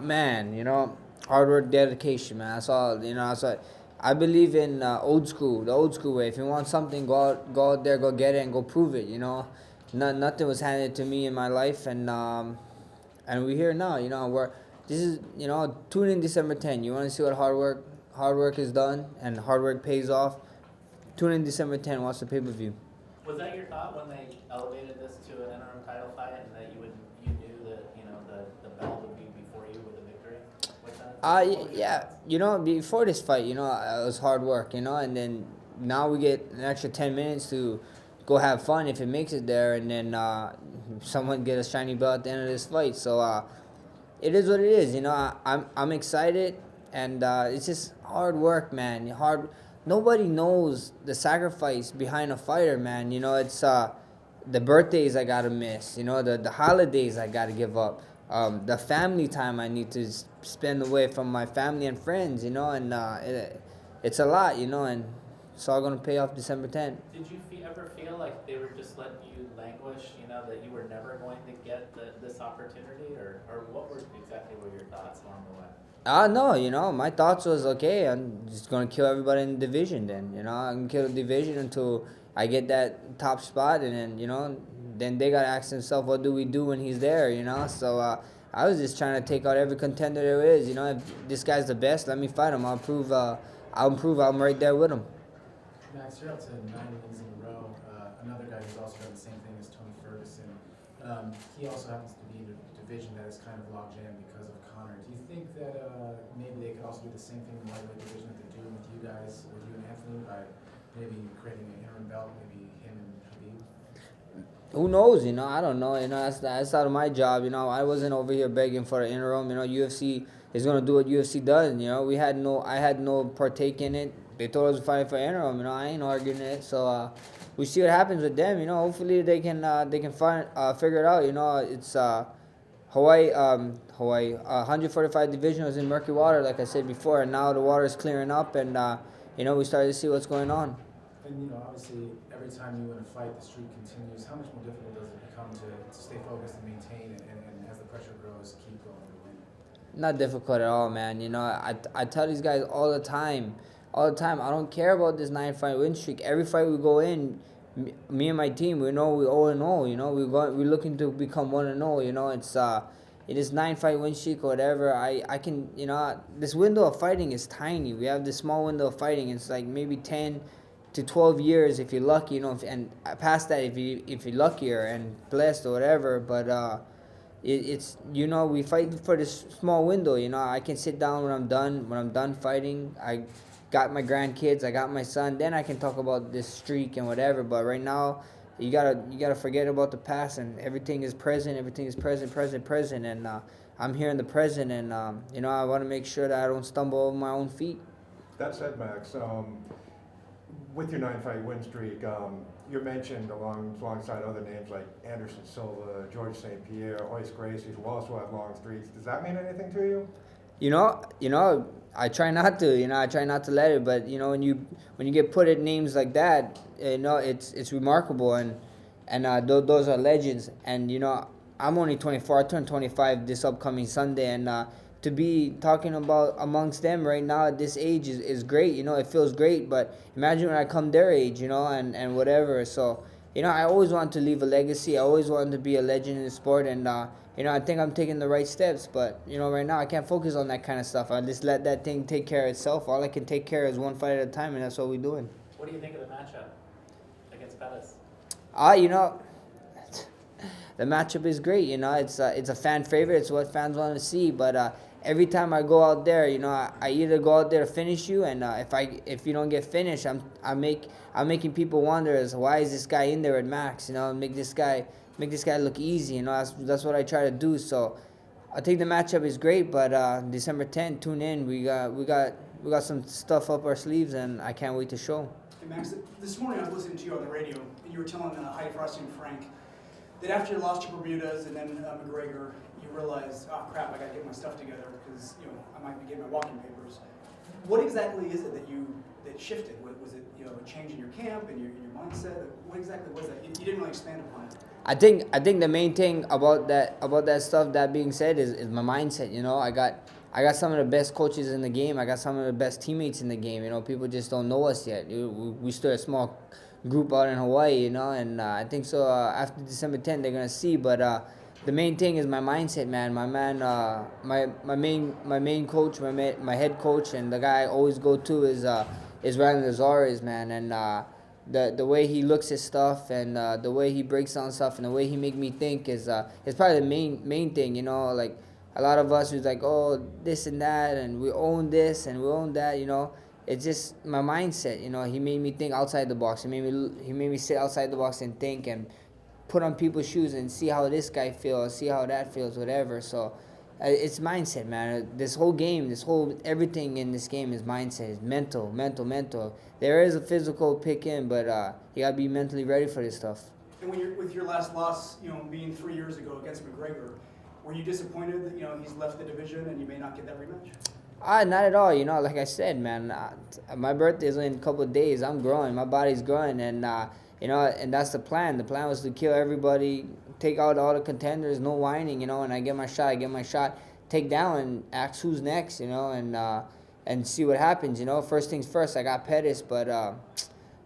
Man, hard work, dedication, man. That's all. I believe in old school, the old school way. If you want something, go out there, go get it, and go prove it. Nothing was handed to me in my life, and we're here now. This is tune in December 10th. You want to see what hard work is done, and hard work pays off. Tune in December 10th. Watch the pay-per-view. Was that your thought when they elevated this to an interim title fight, and that you knew that the bell would be before you with a victory? With that? Yeah. Before this fight, it was hard work, and then now we get an extra 10 minutes to go have fun if it makes it there, and then someone get a shiny belt at the end of this fight. So it is what it is. I'm excited, and it's just hard work, man. Nobody knows the sacrifice behind a fighter, man. It's the birthdays I gotta miss. The holidays I gotta give up. The family time I need to spend away from my family and friends. And it's a lot. And it's all gonna pay off December 10th. Did you ever feel like they were just letting you languish? That you were never going to get this opportunity, or what exactly were your thoughts along the way? No, my thoughts was, okay, I'm just going to kill everybody in the division then. I'm going to kill the division until I get that top spot, and then, then they got to ask themselves, what do we do when he's there, So I was just trying to take out every contender there is. If this guy's the best, let me fight him. I'll prove I'm right there with him. Max, you're up to 9 wins in a row. Another guy who's also done the same thing is Tony Ferguson. He also happens to be in a division that is kind of logjam because of Conor. Do you think that maybe they could also do the same thing in the lightweight division that they're doing with you guys, with you and Anthony, by maybe creating an interim belt, maybe him and Habib? Who knows? I don't know. That's out of my job. I wasn't over here begging for an interim. UFC is gonna do what UFC does. I had no partake in it. They told us to fight for interim. I ain't arguing it. So we see what happens with them. Hopefully they can figure it out. It's Hawaii. 145 division was in murky water, like I said before, and now the water is clearing up, and we started to see what's going on. And obviously, every time you win a fight, the streak continues. How much more difficult does it become to stay focused and maintain, and as the pressure grows, keep going to win? Not difficult at all, man. I tell these guys all the time. I don't care about this 9-fight win streak. Every fight we go in, me and my team, we know we 0-0. We're looking to become 1-0. It is 9-fight win streak or whatever. I can this window of fighting is tiny. We have this small window of fighting. It's like maybe 10 to 12 years if you're lucky, and past that if you're luckier and blessed or whatever. But it's we fight for this small window. I can sit down when I'm done fighting. I got my grandkids, I got my son, then I can talk about this streak and whatever. But right now, you gotta forget about the past, and everything is present. Everything is present, and I'm here in the present, and I want to make sure that I don't stumble over my own feet. That said, Max, with your 9-fight win streak, you're mentioned alongside other names like Anderson Silva, George St. Pierre, Royce Gracie, who also have long streaks. Does that mean anything to you? I try not to. I try not to let it. But when you get put at names like that, it's remarkable, and those are legends. And I'm only 24. I turn 25 this upcoming Sunday, and to be talking about amongst them right now at this age is great. It feels great. But imagine when I come their age, and whatever. So I always want to leave a legacy. I always wanted to be a legend in the sport, and I think I'm taking the right steps. But right now I can't focus on that kind of stuff. I just let that thing take care of itself. All I can take care of is one fight at a time, and that's what we're doing. What do you think of the matchup against Pettis? The matchup is great. It's a fan favorite. It's what fans want to see. But every time I go out there, I either go out there to finish you, and if you don't get finished, I'm making people wonder as why is this guy in there at Max? Make this guy look easy. That's what I try to do. So I think the matchup is great. But December 10th, tune in. We got some stuff up our sleeves, and I can't wait to show. Hey Max, this morning I was listening to you on the radio, and you were telling Heidi Frosty and Frank that after you lost to Bermudas and then McGregor, you realized, oh crap, I got to get my stuff together because I might be getting my walking papers. What exactly is it that shifted? Was it a change in your camp and your mindset? What exactly was that? You didn't really expand upon it. I think the main thing about that stuff, that being said, is my mindset. I got some of the best coaches in the game. I got some of the best teammates in the game. People just don't know us yet. We still a small group out in Hawaii. And I think so. After December 10th, they're gonna see. But the main thing is my mindset, man. My main coach, my head coach, and the guy I always go to is Ryan Lazarez, man. And the way he looks at stuff, and the way he breaks down stuff, and the way he make me think is probably the main thing. Like a lot of us who's like, oh, this and that, and we own this and we own that. It's just my mindset. He made me think outside the box. He made me sit outside the box and think and put on people's shoes and see how this guy feels, see how that feels, whatever. So it's mindset, man. This whole game, everything in this game is mindset. It's mental. There is a physical pick in, but you gotta be mentally ready for this stuff. And with your last loss, being 3 years ago against McGregor, were you disappointed that he's left the division and you may not get that rematch? Not at all. Like I said, man. My birthday is in a couple of days. I'm growing. My body's growing, and and that's the plan. The plan was to kill everybody, take out all the contenders, no whining, and I get my shot, take down and ask who's next, and see what happens, First things first, I got Pettis, but,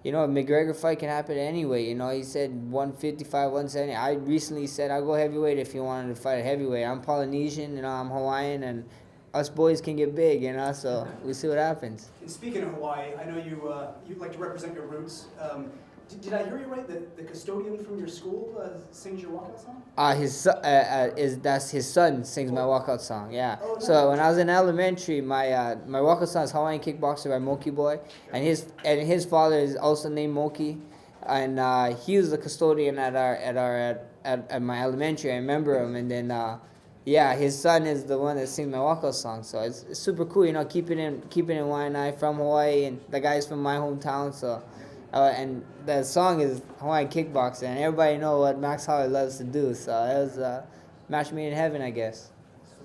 McGregor fight can happen anyway, He said 155, 170. I recently said I'll go heavyweight if you wanted to fight a heavyweight. I'm Polynesian, I'm Hawaiian, and us boys can get big, so we'll see what happens. And speaking of Hawaii, I know you like to represent your roots. Did I hear you right that the custodian from your school sings your walkout song? That's his son sings my walkout song. Yeah. Oh, nice. So when I was in elementary, my walkout song is Hawaiian Kickboxer by Moki Boy, and his father is also named Moki, and he was the custodian at my elementary. I remember him, and then his son is the one that sings my walkout song. So it's super cool, keeping in Waianae, from Hawaii, and the guy's from my hometown. So. And the song is Hawaiian Kickboxer, and everybody know what Max Holloway loves to do. So it was a match made in heaven, I guess. So,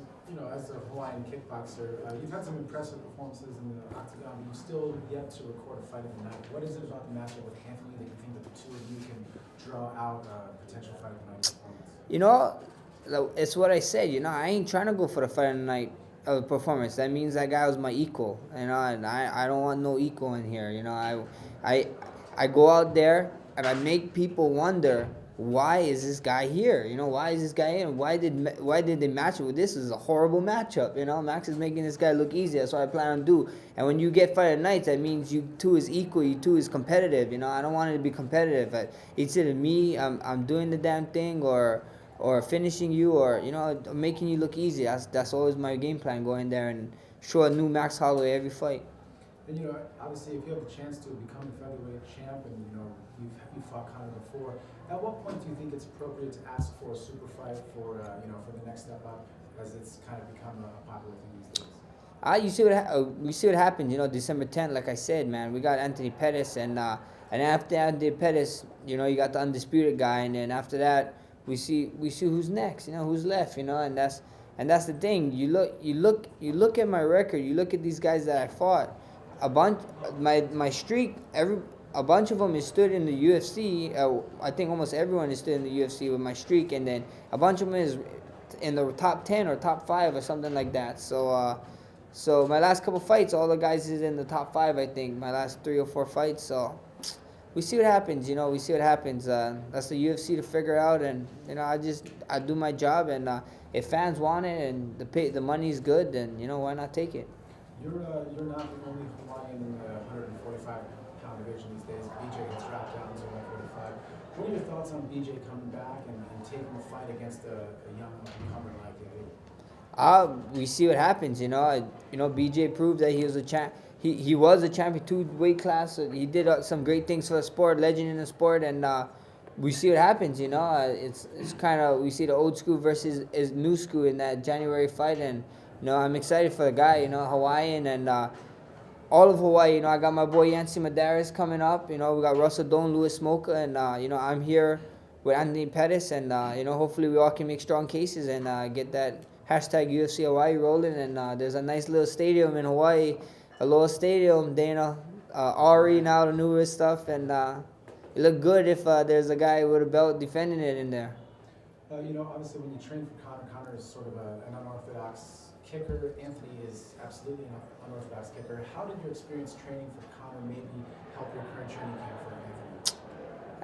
as a Hawaiian kickboxer, you've had some impressive performances in the octagon, but you still yet to record a fight of the night. What is it about the matchup with Anthony that you think that the two of you can draw out a potential fight of the night performance? It's what I said. I ain't trying to go for the fight of the night performance. That means that guy was my equal. And I don't want no equal in here. I go out there and I make people wonder, why is this guy here? Why is this guy here? Why did they match it with this? This is a horrible matchup. Max is making this guy look easy. That's what I plan on do. And when you get fight of nights, that means you two is equal. You two is competitive. I don't want it to be competitive. It's either me, I'm doing the damn thing, or finishing you, or making you look easy. That's always my game plan. Go in there and show a new Max Holloway every fight. And obviously, if you have the chance to become the featherweight champ, and you've fought Conor before, at what point do you think it's appropriate to ask for a super fight for the next step up, as it's kind of become a popular thing these days? We see what happens. December 10th, like I said, man, we got Anthony Pettis, and after Anthony Pettis, you got the undisputed guy, and then after that, we see who's next. Who's left. And that's the thing. You look at my record. You look at these guys that I fought. My streak, a bunch of them is stood in the UFC. I think almost everyone is stood in the UFC with my streak, and then a bunch of them is in the top 10 or top 5 or something like that. So my last couple fights, all the guys is in the top 5. I think my last 3 or 4 fights. So we see what happens. We see what happens. That's the UFC to figure out, and I do my job, and if fans want it and the money's good, then why not take it? You're not the only Hawaiian in the 145-pound division these days. BJ gets dropped down to 145. What are your thoughts on BJ coming back and taking the fight against a young up-and-comer like you? We see what happens. BJ proved that he was a champ. He was a champion 2 weight class. So he did some great things for the sport, legend in the sport, and we see what happens. It's kind of, we see the old school versus new school in that January fight, and I'm excited for the guy, Hawaiian, and all of Hawaii. I got my boy Yancy Madaris coming up. We got Russell Doan, Louis Smoka, and I'm here with Anthony Pettis, and hopefully we all can make strong cases and get that hashtag UFC Hawaii rolling. And there's a nice little stadium in Hawaii, Aloha Stadium, Dana, Ari now, the newest stuff, and it look good if there's a guy with a belt defending it in there. Obviously when you train for Conor is sort of an unorthodox kicker. Anthony is absolutely an unorthodox kicker. How did your experience training for Conor maybe help your current training camp for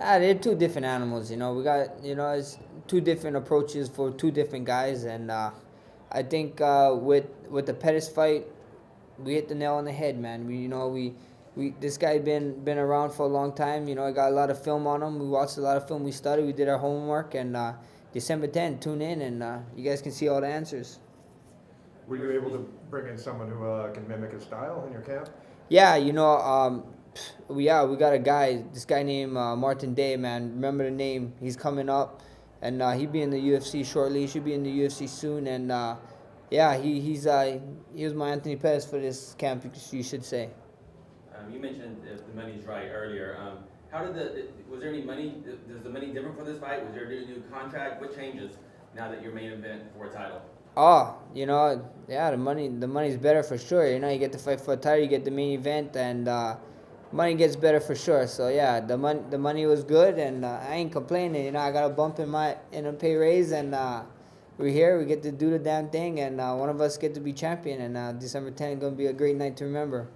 Anthony? They're two different animals. We got it's two different approaches for two different guys, and I think with the Pettis fight, we hit the nail on the head, man. We this guy been around for a long time. I got a lot of film on him. We watched a lot of film. We studied. We did our homework, and December 10th, tune in, and you guys can see all the answers. Were you able to bring in someone who can mimic his style in your camp? Yeah, we got a guy. This guy named Martin Day, man. Remember the name? He's coming up, and he'll be in the UFC shortly. He should be in the UFC soon, and he was my Anthony Pettis for this camp. You should say. You mentioned if the money's right earlier. Was there any money? Is the money different for this fight? Was there a new contract? What changes now that you're main event for a title? Oh, the money's better for sure. You get to fight for a title, you get the main event, and money gets better for sure. So yeah, the money was good, and I ain't complaining. I got a bump in a pay raise, and we're here. We get to do the damn thing, and one of us get to be champion. And December 10th is gonna be a great night to remember.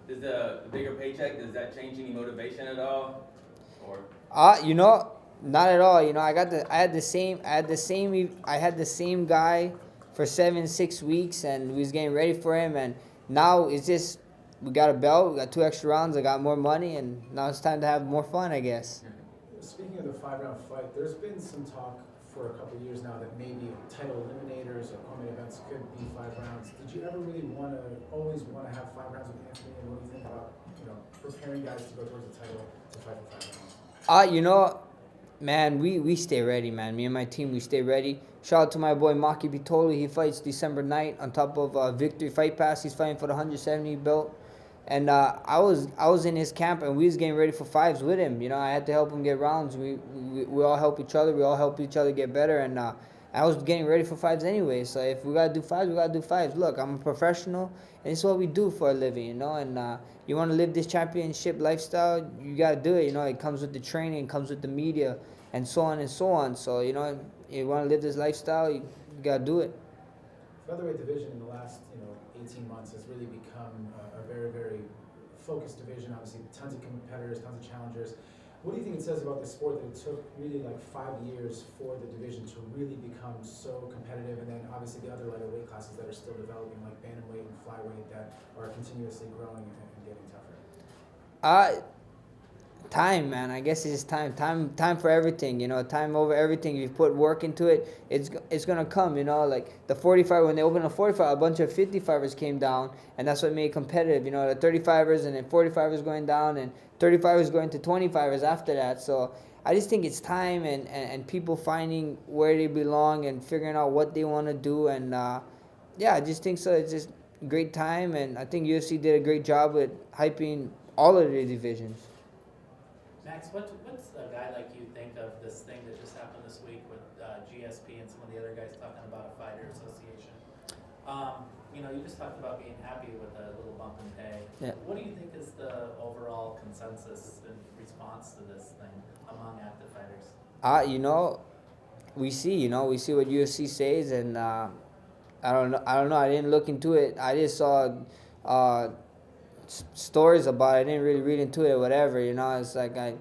Does the bigger paycheck, does that change any motivation at all? Or not at all. I had the same guy for 6 weeks, and we was getting ready for him, and now it's just we got a belt, we got 2 extra rounds, I got more money, and now it's time to have more fun, I guess. Speaking of the 5-round fight, there's been some talk for a couple of years now that maybe title eliminators or co-main events could be 5 rounds. Did you ever really always want to have 5 rounds with Anthony? And what do you think about preparing guys to go towards the title to fight for 5 rounds? Man, we stay ready, man. Me and my team, we stay ready. Shout out to my boy Maki Bitoli. He fights December 9th on top of Victory Fight Pass. He's fighting for the 170 belt. And I was in his camp, and we was getting ready for 5s with him. I had to help him get rounds. We all help each other. We all help each other get better. And I was getting ready for 5s anyway. So if we got to do 5s, we got to do 5s. Look, I'm a professional, and it's what we do for a living, And you want to live this championship lifestyle, you got to do it. It comes with the training, it comes with the media, and so on and so on. So, you want to live this lifestyle, you got to do it. Featherweight division in the last 18 months has really become a very, very focused division. Obviously, tons of competitors, tons of challengers. What do you think it says about the sport that it took really 5 years for the division to really become so competitive, and then obviously the other lighter weight classes that are still developing, like bantamweight and flyweight, that are continuously growing and getting tougher? Time, man. I guess it's just time. Time for everything. Time over everything. If you put work into it, it's gonna come. Like the 45, when they opened the 45, a bunch of 55ers came down, and that's what made it competitive. The 35ers and then 45ers going down, and 35ers going to 25ers after that. So I just think it's time and people finding where they belong and figuring out what they want to do. And I just think so. It's just great time, and I think UFC did a great job with hyping all of the divisions. Max, what's a guy like you think of this thing that just happened this week with GSP and some of the other guys talking about a fighter association? You just talked about being happy with a little bump in pay. Yeah. What do you think is the overall consensus in response to this thing among active fighters? We see what UFC says, and I don't know. I didn't look into it. I just saw stories about it. I didn't really read into it, whatever. It's like I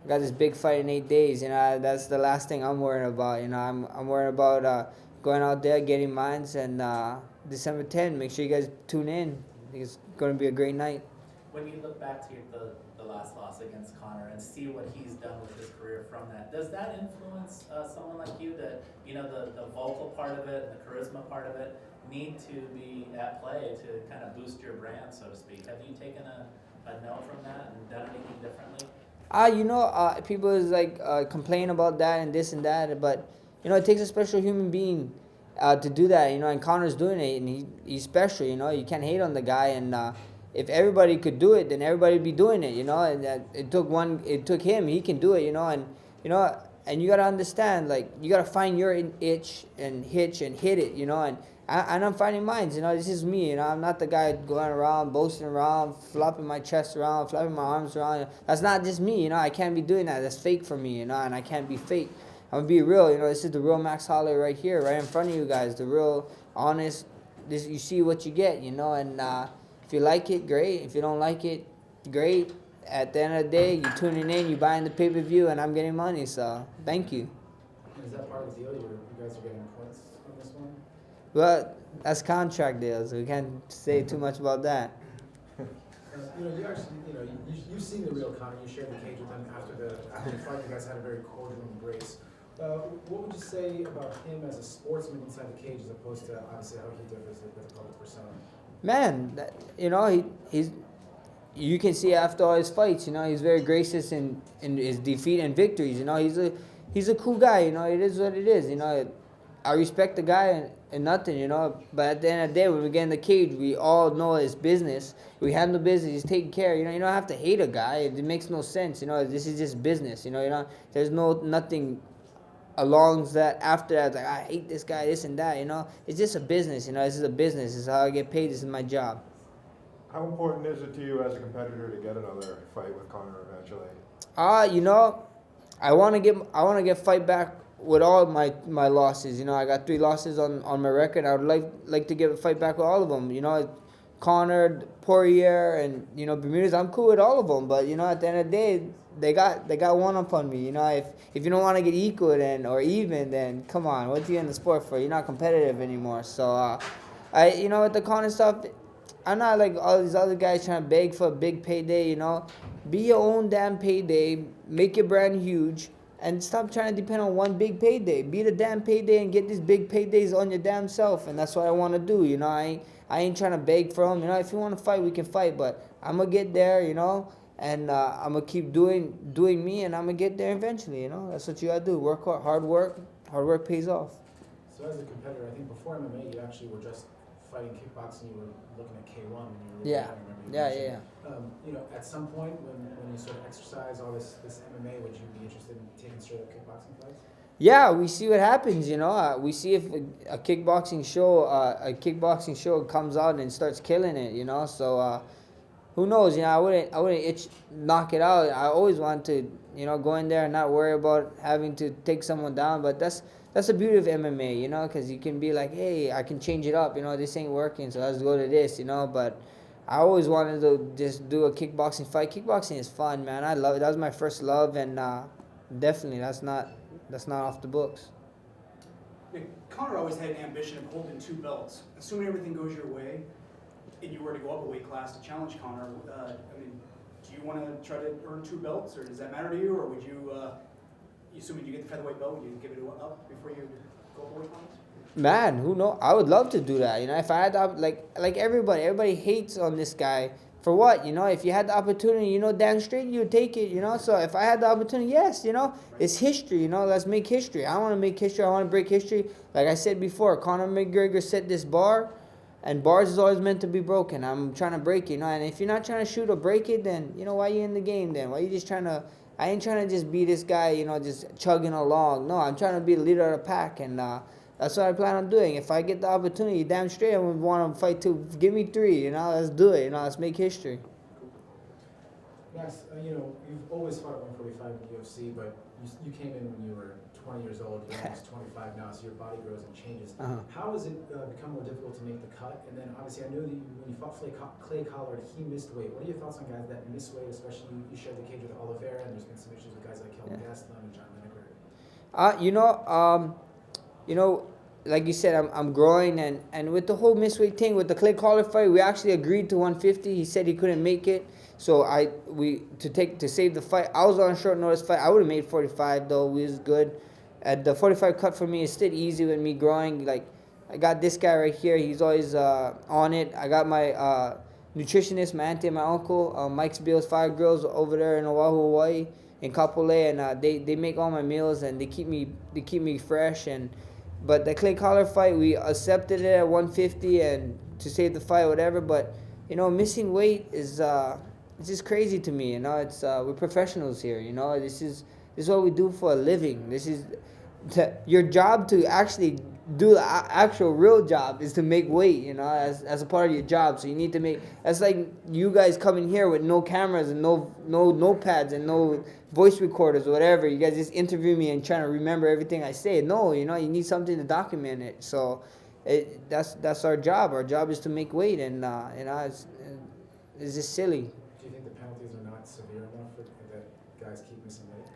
got this big fight in 8 days. That's the last thing I'm worrying about. I'm worried about going out there, getting mines, and December 10th. Make sure you guys tune in. I think it's going to be a great night. When you look back to the last loss against Conor and see what he's done with his career from that, does that influence someone like you, that the vocal part of it and the charisma part of it need to be at play to kind of boost your brand, so to speak? Have you taken a note from that and done anything differently? People is complain about that and this and that, but it takes a special human being to do that. And Conor's doing it, and he's special. You can't hate on the guy, and if everybody could do it, then everybody would be doing it. And it took him. He can do it. And you gotta understand, you gotta find your itch and hitch and hit it. And and I'm finding mines. You know, this is me. You know, I'm not the guy going around boasting around, flopping my chest around, flopping my arms around. That's not just me. You know, I can't be doing that. That's fake for me. You know, and I can't be fake. I'm gonna be real. You know, this is the real Max Holloway right here, right in front of you guys. The real, honest. This, you see what you get. You know, and if you like it, great. If you don't like it, great. At the end of the day, you tuning in, you buying the pay-per-view, and I'm getting money. So thank you. Is that part of the deal? You guys are getting points on this one? But that's contract deals. We can't say too much about that. You know, you actually, you know, you've seen the real Conor. You shared the cage with him after the fight. You guys had a very cordial embrace. What would you say about him as a sportsman inside the cage, as opposed to obviously how he differs with the public persona? Man, you know, he's. You can see after all his fights, you know, he's very gracious in his defeat and victories. You know, he's a cool guy. You know, it is what it is. You know, I respect the guy and nothing. You know, but at the end of the day, when we get in the cage, we all know it's business. We handle business. He's taking care. You know, you don't have to hate a guy. It makes no sense. You know, this is just business. You know, there's nothing along that after that. Like, I hate this guy, this and that. You know, it's just a business. You know, this is a business. This is how I get paid. This is my job. How important is it to you as a competitor to get another fight with Conor eventually? You know, I want to get fight back with all my losses. You know, I got 3 losses on my record. I would like to get a fight back with all of them. You know, Conor, Poirier, and you know Bermudez. I'm cool with all of them, but you know, at the end of the day, they got one up on me. You know, if you don't want to get equal or even, then come on, what are you in the sport for? You're not competitive anymore. So, you know, with the Conor stuff, I'm not like all these other guys trying to beg for a big payday, you know. Be your own damn payday, make your brand huge, and stop trying to depend on one big payday. Be the damn payday and get these big paydays on your damn self, and that's what I want to do, you know. I ain't trying to beg for them, you know. If you want to fight, we can fight, but I'm going to get there, you know, and I'm going to keep doing me, and I'm going to get there eventually, you know. That's what you got to do. Work hard work pays off. So as a competitor, I think before MMA, you actually were just fighting kickboxing. You were looking at K1 when you were Yeah. You know, at some point when you sort of exercise all this MMA, would you be interested in taking straight up kickboxing fights? Yeah, we see what happens. You know, we see if a kickboxing show comes out and starts killing it. You know, so who knows? You know, I wouldn't knock it out. I always want to, you know, go in there and not worry about having to take someone down. But that's the beauty of MMA, you know, because you can be like, hey, I can change it up. You know, this ain't working, so let's go to this. You know, but I always wanted to just do a kickboxing fight. Kickboxing is fun, man. I love it. That was my first love, and definitely that's not off the books. Yeah, Conor always had an ambition of holding 2 belts. Assuming everything goes your way, and you were to go up a weight class to challenge Conor, I mean, do you want to try to earn 2 belts, or does that matter to you, or would you, assuming you get the featherweight belt, would you give it up before you go up a weight class? Man, who knows? I would love to do that. You know, if I had like everybody hates on this guy for what? You know, if you had the opportunity, you know, damn straight you would take it. You know, so if I had the opportunity, yes, you know, it's history. You know, let's make history. I want to make history. I want to break history. Like I said before, Conor McGregor set this bar, and bars is always meant to be broken. I'm trying to break it. You know, and if you're not trying to shoot or break it, then you know why you in the game? Then why you just trying to? I ain't trying to just be this guy, you know, just chugging along. No, I'm trying to be the leader of the pack, and that's what I plan on doing. If I get the opportunity, damn straight, I would want to fight 2. Give me 3, you know, let's do it. You know, let's make history. Max, you know, you've always fought at 145 in the UFC, but you came in when you were 20 years old. You're almost 25 now, so your body grows and changes. How has it become more difficult to make the cut? And then, obviously, I know that when you fought Clay Collard, he missed weight. What are your thoughts on guys that miss weight, especially you shared the cage with Holloway, and there's been some issues with guys like Kelvin Gastelum and John Lineker? You know, like you said, I'm growing, and with the whole missweight thing, with the Clay Collard fight, we actually agreed to 150. He said he couldn't make it, so to save the fight. I was on a short notice fight. I would have made 45 though. We was good. At the 45 cut for me is still easy with me growing. Like I got this guy right here. He's always on it. I got my nutritionist, my auntie and my uncle, Mike's Bill's Fire Grills over there in Oahu, Hawaii, in Kapolei, and they make all my meals and they keep me fresh. But the Clay Collard fight, we accepted it at 150 and to save the fight, whatever. But you know, missing weight is it's just crazy to me. You know, it's we're professionals here. You know, this is what we do for a living. This is your job to actually do the actual real job is to make weight, you know, as a part of your job. So you need to make. That's like you guys coming here with no cameras and no notepads and no voice recorders or whatever. You guys just interview me and trying to remember everything I say. No, you know, you need something to document it. So that's our job. Our job is to make weight, and you know, it's just silly. Do you think the penalties are not severe enough that guys keep missing weight?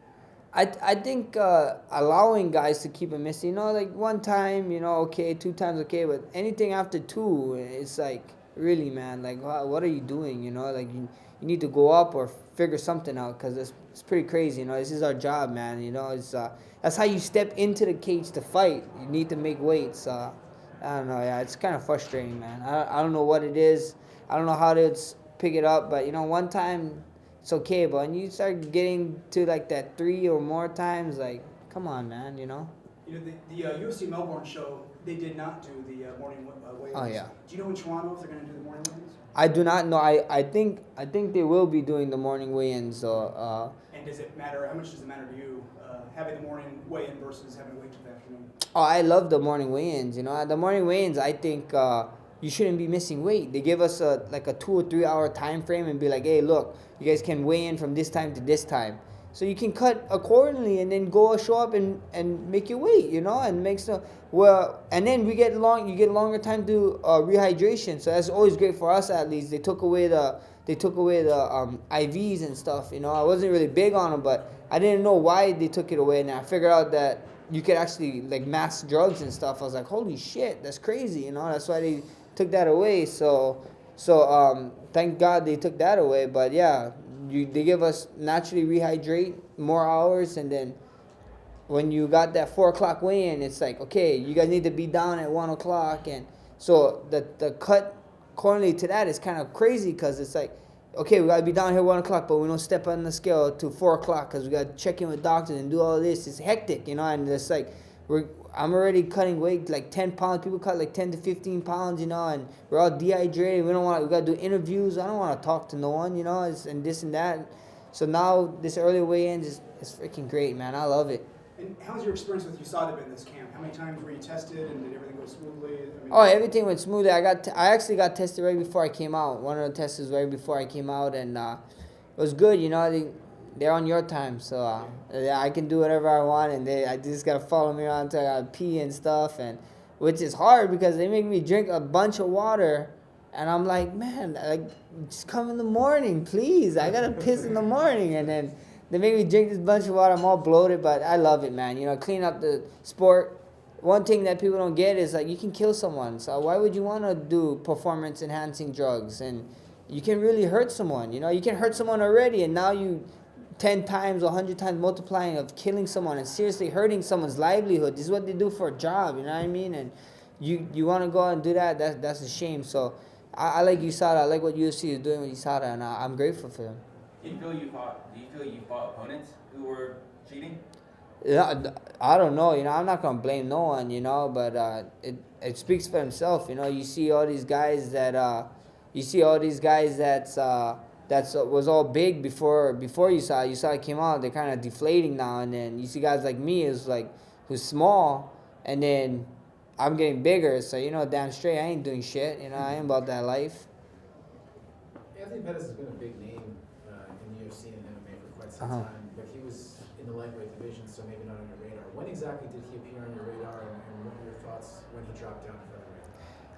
I think allowing guys to keep it missing, you know, like one time, you know, okay, 2 times, okay, but anything after 2, it's like, really, man, like, what are you doing, you know, like, you need to go up or figure something out, because it's pretty crazy, you know, this is our job, man, you know, it's that's how you step into the cage to fight. You need to make weights. I don't know, yeah, it's kind of frustrating, man. I don't know what it is. I don't know how to pick it up, but, you know, one time, it's okay, but when you start getting to like that 3 or more times, like, come on, man, you know? You know, the UFC Melbourne show, they did not do the morning weigh-ins. Oh, yeah. Do you know in Toronto if they're going to do the morning weigh-ins? I do not know. I think they will be doing the morning weigh-ins. So, And does it matter, how much does it matter to you, having the morning weigh-in versus having to wait till the afternoon? oh, I love the morning weigh-ins. You know, at the morning weigh-ins, I think you shouldn't be missing weight. They give us like a 2 or 3 hour time frame and be like, hey, look, you guys can weigh in from this time to this time. So you can cut accordingly and then go show up and make your weight, you know, and make some, well, and then you get longer time to rehydration. So that's always great for us athletes. They took away the IVs and stuff, you know. I wasn't really big on them, but I didn't know why they took it away. And I figured out that you could actually like mass drugs and stuff. I was like, holy shit, that's crazy, you know. That's why they took that away. So thank God they took that away. But yeah, they give us naturally rehydrate more hours, and then when you got that 4 o'clock weigh-in, it's like, okay, you guys need to be down at 1 o'clock, and so the cut correlated to that is kind of crazy, because it's like, okay, we gotta be down here 1 o'clock, but we don't step on the scale to 4 o'clock because we gotta check in with doctors and do all this. It's hectic, you know, and it's like I'm already cutting weight like 10 pounds. People cut like 10 to 15 pounds, you know, and we're all dehydrated. We gotta do interviews. I don't want to talk to no one, you know, and this and that. So now this early weigh-in is freaking great, man. I love it. And how's your experience with USADA been this camp? How many times were you tested, and did everything go smoothly? I mean, Oh, everything went smoothly. I actually got tested right before I came out. One of the tests was right before I came out, and it was good, you know. They're on your time, so yeah, I can do whatever I want, and I just gotta follow me around until I gotta pee and stuff, and which is hard because they make me drink a bunch of water, and I'm like, man, like, just come in the morning, please. I gotta piss in the morning, and then they make me drink this bunch of water. I'm all bloated, but I love it, man. You know, clean up the sport. One thing that people don't get is like you can kill someone. So why would you want to do performance enhancing drugs? And you can really hurt someone. You know, you can hurt someone already, and now you 10 times or 100 times multiplying of killing someone and seriously hurting someone's livelihood. This is what they do for a job, you know what I mean? And you want to go out and do that, that's a shame. So I like USADA. I like what UFC is doing with USADA, and I'm grateful for them. Do you feel you fought opponents who were cheating? Yeah, I don't know, you know, I'm not going to blame no one, you know, but it speaks for himself, you know. You see all these guys that was all big before USADA came out. They're kind of deflating now, and then you see guys like me who's small, and then I'm getting bigger, so, you know, damn straight, I ain't doing shit, you know, I ain't about that life. Anthony Pettis has been a big name in UFC and MMA for quite some time, but he was in the lightweight division, so maybe not on your radar. When exactly did he appear on your radar, and what were your thoughts when he dropped down to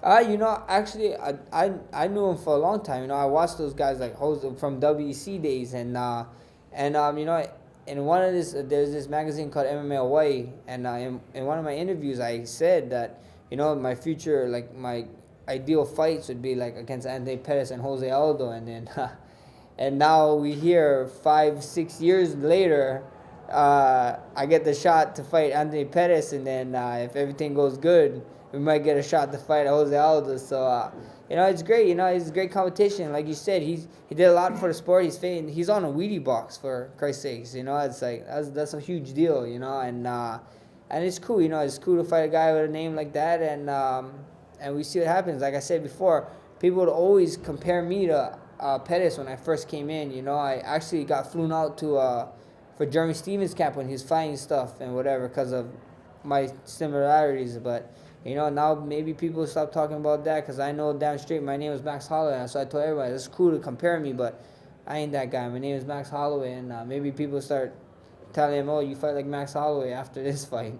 featherweight? You know, actually, I knew him for a long time. You know, I watched those guys like from WEC days, and you know, in one of there's this magazine called MMA Hawaii, and in one of my interviews, I said that, you know, my future, like my ideal fights would be like against Anthony Pettis and Jose Aldo, and then and now we hear 5-6 years later, I get the shot to fight Anthony Pettis, and then if everything goes good, we might get a shot to fight Jose Aldo. So you know, it's great. You know, it's a great competition. Like you said, he did a lot for the sport. He's on a Wheatie box, for Christ's sakes. You know, it's like that's a huge deal. You know, and it's cool. You know, it's cool to fight a guy with a name like that, and we see what happens. Like I said before, people would always compare me to Pettis when I first came in. You know, I actually got flown out to for Jeremy Stevens' camp when he was fighting stuff and whatever because of my similarities, but you know, now maybe people stop talking about that because I know damn straight my name is Max Holloway. So I told everybody it's cool to compare me, but I ain't that guy. My name is Max Holloway, and maybe people start telling him, "Oh, you fight like Max Holloway after this fight."